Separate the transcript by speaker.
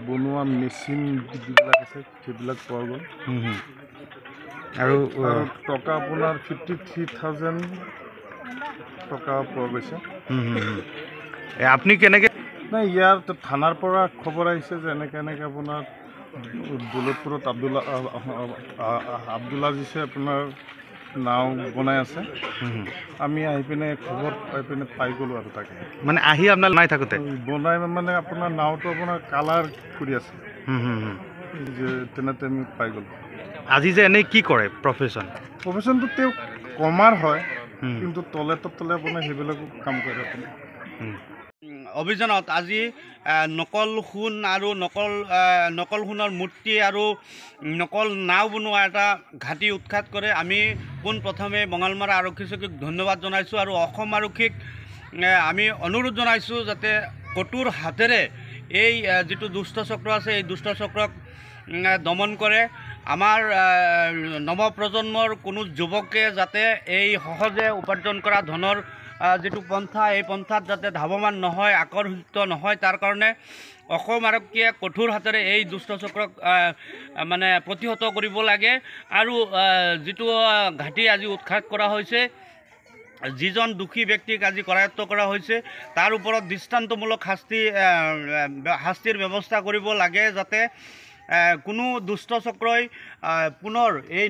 Speaker 1: বনোৱা মেচিন যিবিলাক আছে সেইবিলাক পোৱা গ'ল আৰু টকা আপোনাৰ 53,000 টকা পোৱা গৈছে।
Speaker 2: আপুনি কেনেকৈ
Speaker 1: নাই ইয়াৰ থানাৰ পৰা খবৰ আহিছে যে এনেকৈ আপোনাৰ দৌলতপুৰত আব্দুল আজিছে আপোনাৰ নাও বনাই আছে। আমি আহি পিনে খবৰ পাই গ'লোঁ আৰু তাকে
Speaker 2: মানে আহি আপোনাৰ নাই থাকোঁতে
Speaker 1: বনাই মানে আপোনাৰ নাওটো আপোনাৰ কালাৰ কৰি আছে যে তেনেতে আমি পাই গ'লোঁ।
Speaker 2: আজি যে এনেই কি কৰে
Speaker 1: প্ৰফেশ্যনটো তেওঁ কমাৰ হয়, কিন্তু তলে আপোনাৰ সেইবিলাকো কাম কৰে আপুনি।
Speaker 2: অভিযানত আজি নকল সোণ আৰু নকল সোণৰ মূৰ্তি আৰু নকল নাও বনোৱা এটা ঘাটি উৎখাত কৰে। আমি পোনপ্ৰথমে বঙালমৰা আৰক্ষী চকীক ধন্যবাদ জনাইছোঁ আৰু অসম আৰক্ষীক আমি অনুৰোধ জনাইছোঁ যাতে কঠোৰ হাতেৰে এই যিটো দুষ্ট চক্ৰ আছে এই দুষ্ট চক্ৰক দমন কৰে। আমাৰ নৱপ্ৰজন্মৰ কোনো যুৱকে যাতে এই সহজে উপাৰ্জন কৰা ধনৰ যিটো পন্থা এই পন্থাত যাতে ধাৱমান নহয়, আকৰ্ষিত নহয়, তাৰ কাৰণে অসম আৰক্ষীয়ে কঠোৰ হাতেৰে এই দুষ্ট চক্ৰক মানে প্ৰতিহত কৰিব লাগে। আৰু যিটো ঘাটি আজি উৎখাত কৰা হৈছে, যিজন দোষী ব্যক্তিক আজি কৰায়ত্ব কৰা হৈছে তাৰ ওপৰত দৃষ্টান্তমূলক শাস্তিৰ ব্যৱস্থা কৰিব লাগে, যাতে কোনো দুষ্ট চক্ৰই পুনৰ এই